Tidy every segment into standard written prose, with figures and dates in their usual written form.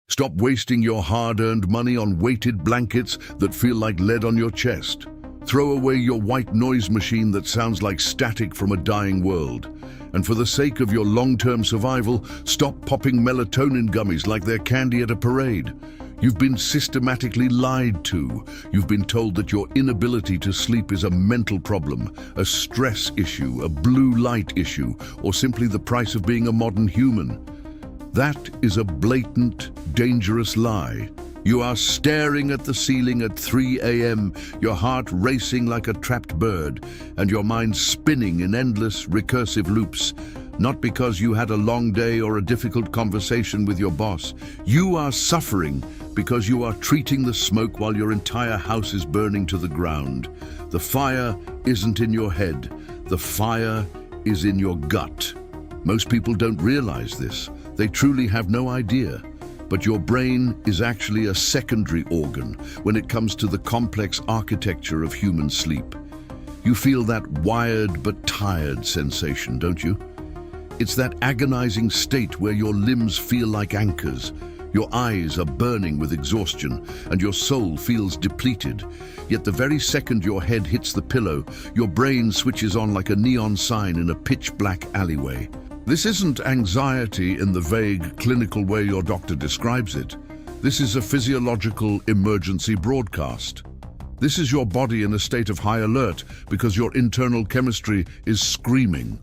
Stop wasting your hard-earned money on weighted blankets that feel like lead on your chest. Throw away your white noise machine that sounds like static from a dying world. And for the sake of your long-term survival, stop popping melatonin gummies like they're candy at a parade. You've been systematically lied to. You've been told that your inability to sleep is a mental problem, a stress issue, a blue light issue, or simply the price of being a modern human. That is a blatant, dangerous lie. You are staring at the ceiling at 3 a.m., your heart racing like a trapped bird, and your mind spinning in endless, recursive loops. Not because you had a long day or a difficult conversation with your boss. You are suffering because you are treating the smoke while your entire house is burning to the ground. The fire isn't in your head. The fire is in your gut. Most people don't realize this. They truly have no idea. But your brain is actually a secondary organ when it comes to the complex architecture of human sleep. You feel that wired but tired sensation, don't you? It's that agonizing state where your limbs feel like anchors, your eyes are burning with exhaustion, and your soul feels depleted. Yet the very second your head hits the pillow, your brain switches on like a neon sign in a pitch-black alleyway. This isn't anxiety in the vague, clinical way your doctor describes it. This is a physiological emergency broadcast. This is your body in a state of high alert because your internal chemistry is screaming.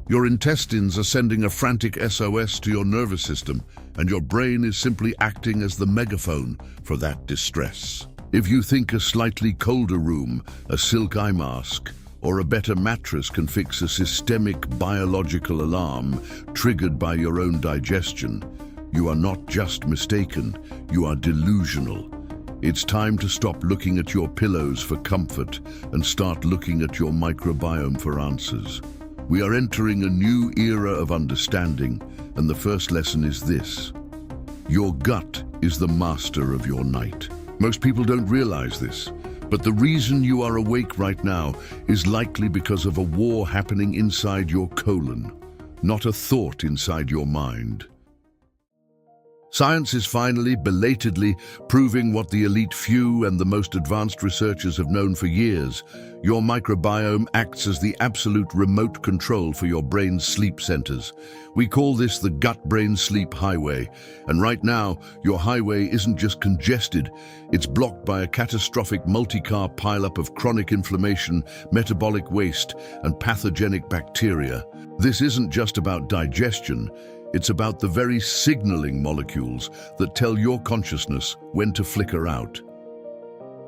Your intestines are sending a frantic SOS to your nervous system, and your brain is simply acting as the megaphone for that distress. If you think a slightly colder room, a silk eye mask, or a better mattress can fix a systemic biological alarm triggered by your own digestion, you are not just mistaken, you are delusional. It's time to stop looking at your pillows for comfort and start looking at your microbiome for answers. We are entering a new era of understanding, and the first lesson is this. Your gut is the master of your night. Most people don't realize this, but the reason you are awake right now is likely because of a war happening inside your colon, not a thought inside your mind. Science is finally, belatedly, proving what the elite few and the most advanced researchers have known for years. Your microbiome acts as the absolute remote control for your brain's sleep centers. We call this the gut-brain sleep highway. And right now, your highway isn't just congested, it's blocked by a catastrophic multi-car pileup of chronic inflammation, metabolic waste, and pathogenic bacteria. This isn't just about digestion. It's about the very signaling molecules that tell your consciousness when to flicker out.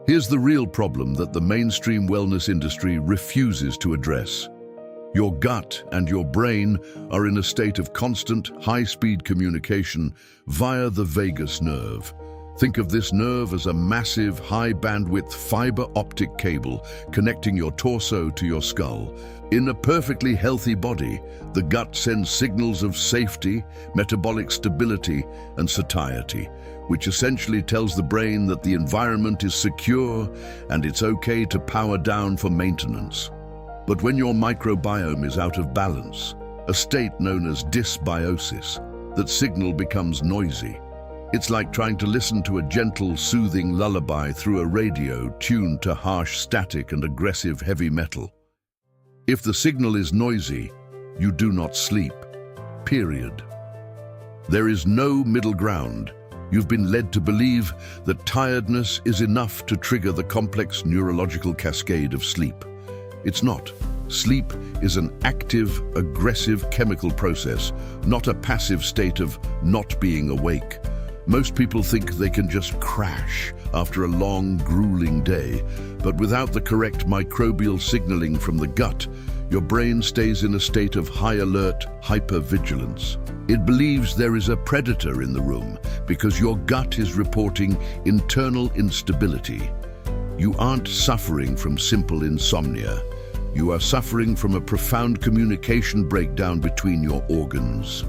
Here's the real problem that the mainstream wellness industry refuses to address. Your gut and your brain are in a state of constant, high-speed communication via the vagus nerve. Think of this nerve as a massive, high-bandwidth fiber optic cable connecting your torso to your skull. In a perfectly healthy body, the gut sends signals of safety, metabolic stability, and satiety, which essentially tells the brain that the environment is secure and it's okay to power down for maintenance. But when your microbiome is out of balance, a state known as dysbiosis, that signal becomes noisy. It's like trying to listen to a gentle, soothing lullaby through a radio tuned to harsh static and aggressive heavy metal. If the signal is noisy, you do not sleep. Period. There is no middle ground. You've been led to believe that tiredness is enough to trigger the complex neurological cascade of sleep. It's not. Sleep is an active, aggressive chemical process, not a passive state of not being awake. Most people think they can just crash after a long, grueling day, but without the correct microbial signaling from the gut, your brain stays in a state of high alert hypervigilance. It believes there is a predator in the room because your gut is reporting internal instability. You aren't suffering from simple insomnia. You are suffering from a profound communication breakdown between your organs.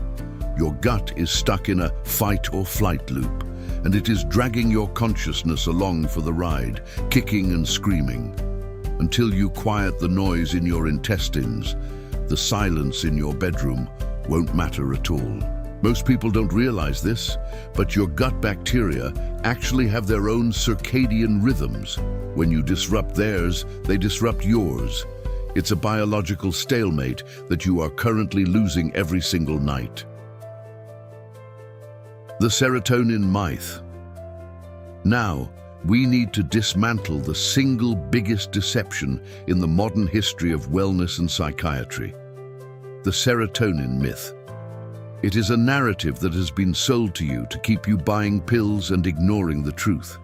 Your gut is stuck in a fight or flight loop, and it is dragging your consciousness along for the ride, kicking and screaming. Until you quiet the noise in your intestines, the silence in your bedroom won't matter at all. Most people don't realize this, but your gut bacteria actually have their own circadian rhythms. When you disrupt theirs, they disrupt yours. It's a biological stalemate that you are currently losing every single night. The serotonin myth. Now, we need to dismantle the single biggest deception in the modern history of wellness and psychiatry: the serotonin myth. It is a narrative that has been sold to you to keep you buying pills and ignoring the truth.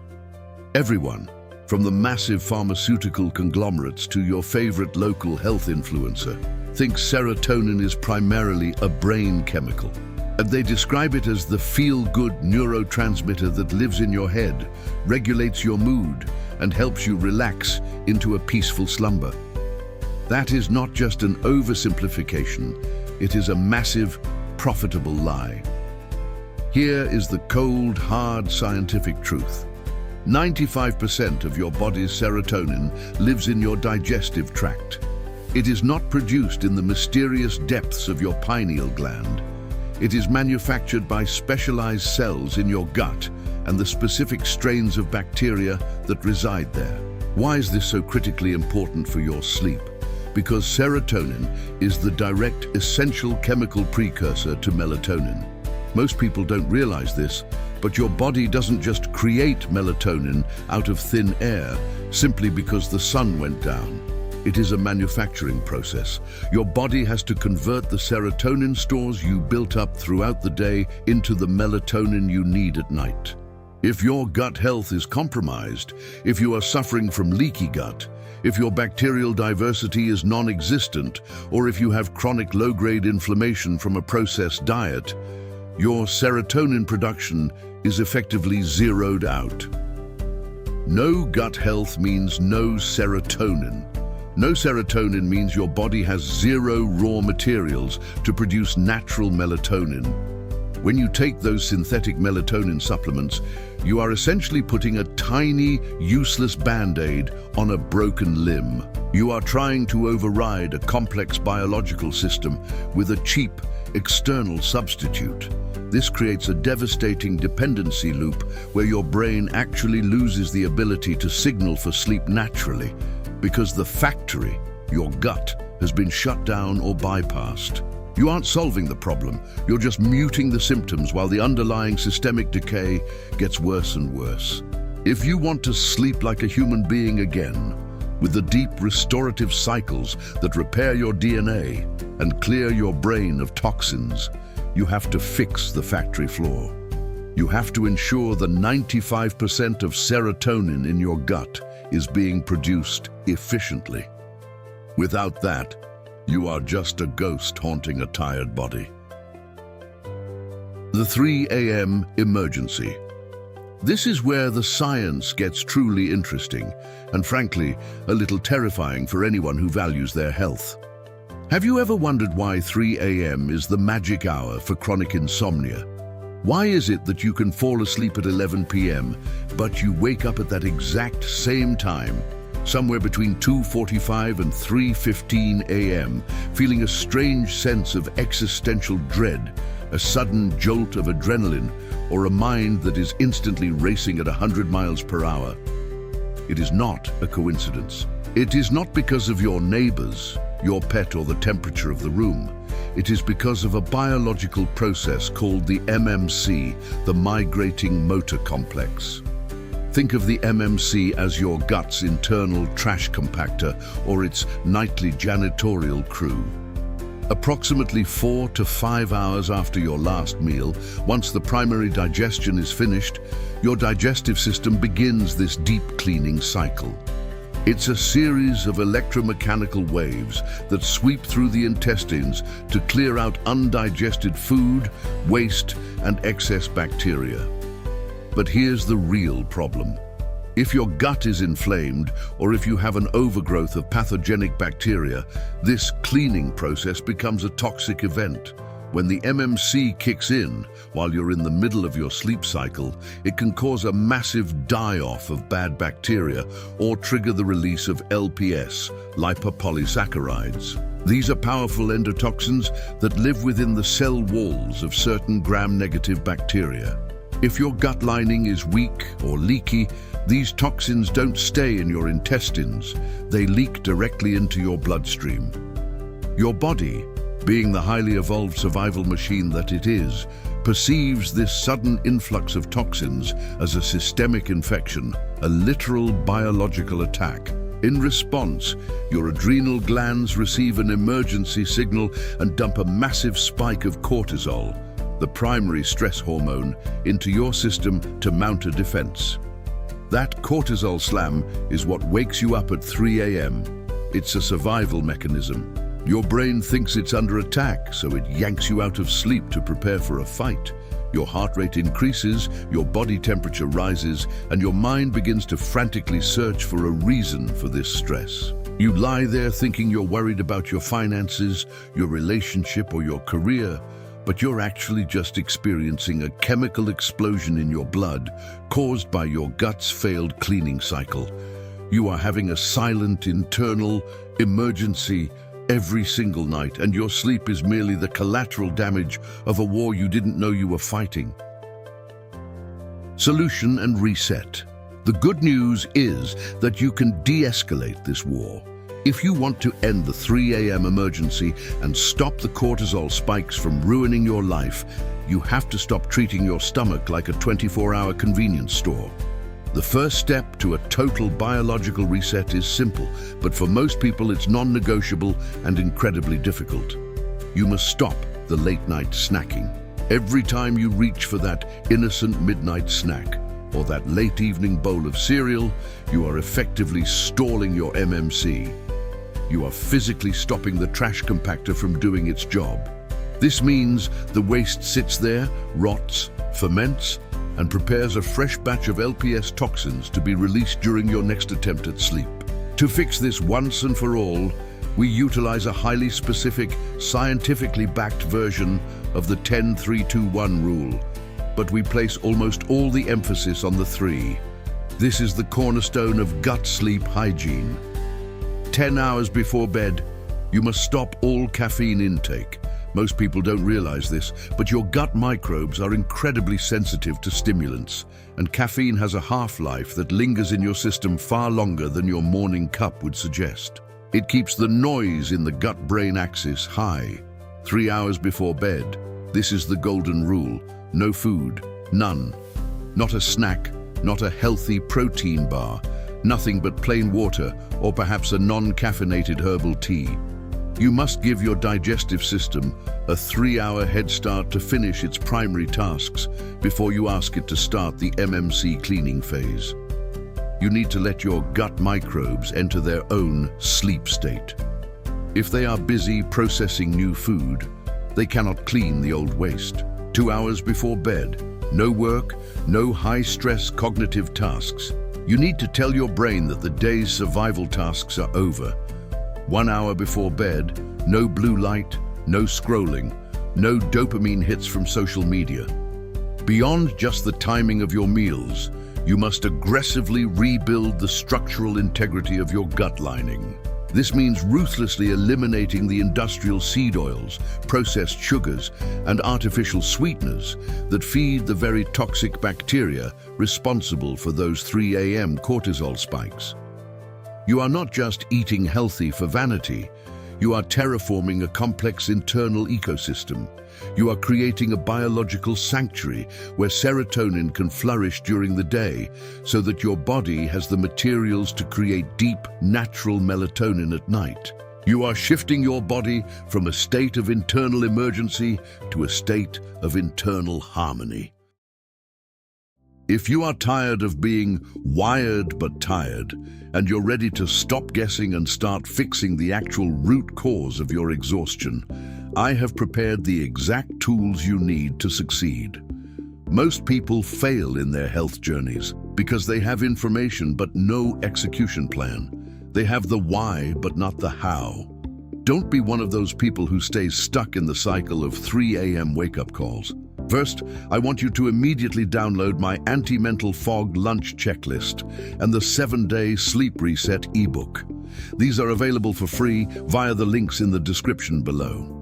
Everyone, from the massive pharmaceutical conglomerates to your favorite local health influencer, thinks serotonin is primarily a brain chemical. And they describe it as the feel-good neurotransmitter that lives in your head, regulates your mood, and helps you relax into a peaceful slumber. That is not just an oversimplification, it is a massive, profitable lie. Here is the cold, hard scientific truth. 95% of your body's serotonin lives in your digestive tract. It is not produced in the mysterious depths of your pineal gland. It is manufactured by specialized cells in your gut and the specific strains of bacteria that reside there. Why is this so critically important for your sleep? Because serotonin is the direct, essential chemical precursor to melatonin. Most people don't realize this, but your body doesn't just create melatonin out of thin air simply because the sun went down. It is a manufacturing process. Your body has to convert the serotonin stores you built up throughout the day into the melatonin you need at night. If your gut health is compromised, if you are suffering from leaky gut, if your bacterial diversity is non-existent, or if you have chronic low-grade inflammation from a processed diet, your serotonin production is effectively zeroed out. No gut health means no serotonin. No serotonin means your body has zero raw materials to produce natural melatonin. When you take those synthetic melatonin supplements, you are essentially putting a tiny, useless band-aid on a broken limb. You are trying to override a complex biological system with a cheap, external substitute. This creates a devastating dependency loop where your brain actually loses the ability to signal for sleep naturally, because the factory, your gut, has been shut down or bypassed. You aren't solving the problem, you're just muting the symptoms while the underlying systemic decay gets worse and worse. If you want to sleep like a human being again, with the deep restorative cycles that repair your DNA and clear your brain of toxins, you have to fix the factory floor. You have to ensure the 95% of serotonin in your gut is being produced efficiently. Without that, you are just a ghost haunting a tired body. The 3 a.m. emergency. This is where the science gets truly interesting, and frankly, a little terrifying for anyone who values their health. Have you ever wondered why 3 a.m. is the magic hour for chronic insomnia? Why is it that you can fall asleep at 11 p.m., but you wake up at that exact same time, somewhere between 2:45 and 3:15 a.m., feeling a strange sense of existential dread, a sudden jolt of adrenaline, or a mind that is instantly racing at 100 miles per hour? It is not a coincidence. It is not because of your neighbors, your pet, or the temperature of the room. It is because of a biological process called the MMC, the migrating motor complex. Think of the MMC as your gut's internal trash compactor or its nightly janitorial crew. Approximately 4 to 5 hours after your last meal, once the primary digestion is finished, your digestive system begins this deep cleaning cycle. It's a series of electromechanical waves that sweep through the intestines to clear out undigested food, waste, and excess bacteria. But here's the real problem. If your gut is inflamed, or if you have an overgrowth of pathogenic bacteria, this cleaning process becomes a toxic event. When the MMC kicks in while you're in the middle of your sleep cycle, it can cause a massive die-off of bad bacteria or trigger the release of LPS, lipopolysaccharides. These are powerful endotoxins that live within the cell walls of certain gram-negative bacteria. If your gut lining is weak or leaky, these toxins don't stay in your intestines. They leak directly into your bloodstream. Your body, being the highly evolved survival machine that it is, perceives this sudden influx of toxins as a systemic infection, a literal biological attack. In response, your adrenal glands receive an emergency signal and dump a massive spike of cortisol, the primary stress hormone, into your system to mount a defense. That cortisol slam is what wakes you up at 3 a.m. It's a survival mechanism. Your brain thinks it's under attack, so it yanks you out of sleep to prepare for a fight. Your heart rate increases, your body temperature rises, and your mind begins to frantically search for a reason for this stress. You lie there thinking you're worried about your finances, your relationship, or your career, but you're actually just experiencing a chemical explosion in your blood caused by your gut's failed cleaning cycle. You are having a silent internal emergency every single night, and your sleep is merely the collateral damage of a war you didn't know you were fighting. Solution and reset. The good news is that you can de-escalate this war. If you want to end the 3 a.m. emergency and stop the cortisol spikes from ruining your life, you have to stop treating your stomach like a 24-hour convenience store. The first step to a total biological reset is simple, but for most people it's non-negotiable and incredibly difficult. You must stop the late-night snacking. Every time you reach for that innocent midnight snack or that late-evening bowl of cereal, you are effectively stalling your MMC. You are physically stopping the trash compactor from doing its job. This means the waste sits there, rots, ferments, and prepares a fresh batch of LPS toxins to be released during your next attempt at sleep. To fix this once and for all, we utilize a highly specific, scientifically backed version of the 10-3-2-1 rule, but we place almost all the emphasis on the 3. This is the cornerstone of gut sleep hygiene. 10 hours before bed, you must stop all caffeine intake. Most people don't realize this, but your gut microbes are incredibly sensitive to stimulants, and caffeine has a half-life that lingers in your system far longer than your morning cup would suggest. It keeps the noise in the gut-brain axis high. 3 hours before bed, this is the golden rule. No food, none. Not a snack, not a healthy protein bar, nothing but plain water or perhaps a non-caffeinated herbal tea. You must give your digestive system a 3-hour head start to finish its primary tasks before you ask it to start the MMC cleaning phase. You need to let your gut microbes enter their own sleep state. If they are busy processing new food, they cannot clean the old waste. 2 hours before bed, no work, no high-stress cognitive tasks. You need to tell your brain that the day's survival tasks are over. 1 hour before bed, no blue light, no scrolling, no dopamine hits from social media. Beyond just the timing of your meals, you must aggressively rebuild the structural integrity of your gut lining. This means ruthlessly eliminating the industrial seed oils, processed sugars, and artificial sweeteners that feed the very toxic bacteria responsible for those 3 a.m. cortisol spikes. You are not just eating healthy for vanity. You are terraforming a complex internal ecosystem. You are creating a biological sanctuary where serotonin can flourish during the day so that your body has the materials to create deep, natural melatonin at night. You are shifting your body from a state of internal emergency to a state of internal harmony. If you are tired of being wired but tired, and you're ready to stop guessing and start fixing the actual root cause of your exhaustion, I have prepared the exact tools you need to succeed. Most people fail in their health journeys because they have information but no execution plan. They have the why but not the how. Don't be one of those people who stays stuck in the cycle of 3 a.m. wake-up calls. First, I want you to immediately download my anti-mental fog lunch checklist and the 7-day sleep reset ebook. These are available for free via the links in the description below.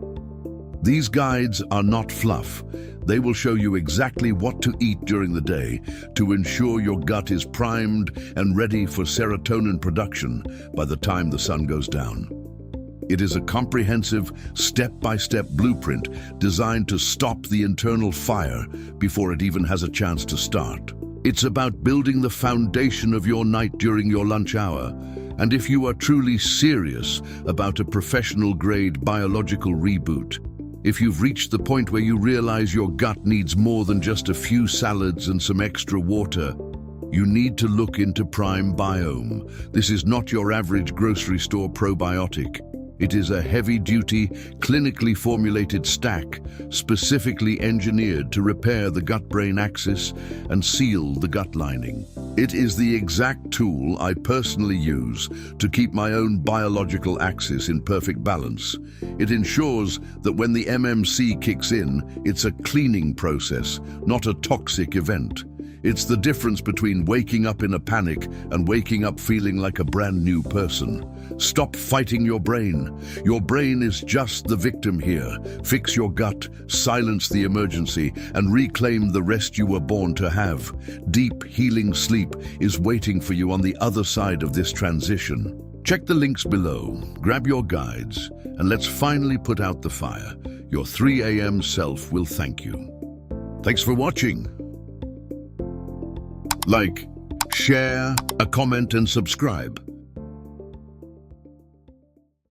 These guides are not fluff. They will show you exactly what to eat during the day to ensure your gut is primed and ready for serotonin production by the time the sun goes down. It is a comprehensive, step-by-step blueprint designed to stop the internal fire before it even has a chance to start. It's about building the foundation of your night during your lunch hour. And if you are truly serious about a professional-grade biological reboot, if you've reached the point where you realize your gut needs more than just a few salads and some extra water, you need to look into Microbiome. This is not your average grocery store probiotic. It is a heavy-duty, clinically formulated stack, specifically engineered to repair the gut-brain axis and seal the gut lining. It is the exact tool I personally use to keep my own biological axis in perfect balance. It ensures that when the MMC kicks in, it's a cleaning process, not a toxic event. It's the difference between waking up in a panic and waking up feeling like a brand new person. Stop fighting your brain. Your brain is just the victim here. Fix your gut, silence the emergency, and reclaim the rest you were born to have. Deep, healing sleep is waiting for you on the other side of this transition. Check the links below, grab your guides, and let's finally put out the fire. Your 3 a.m. self will thank you. Thanks for watching. Like, share, comment, and subscribe.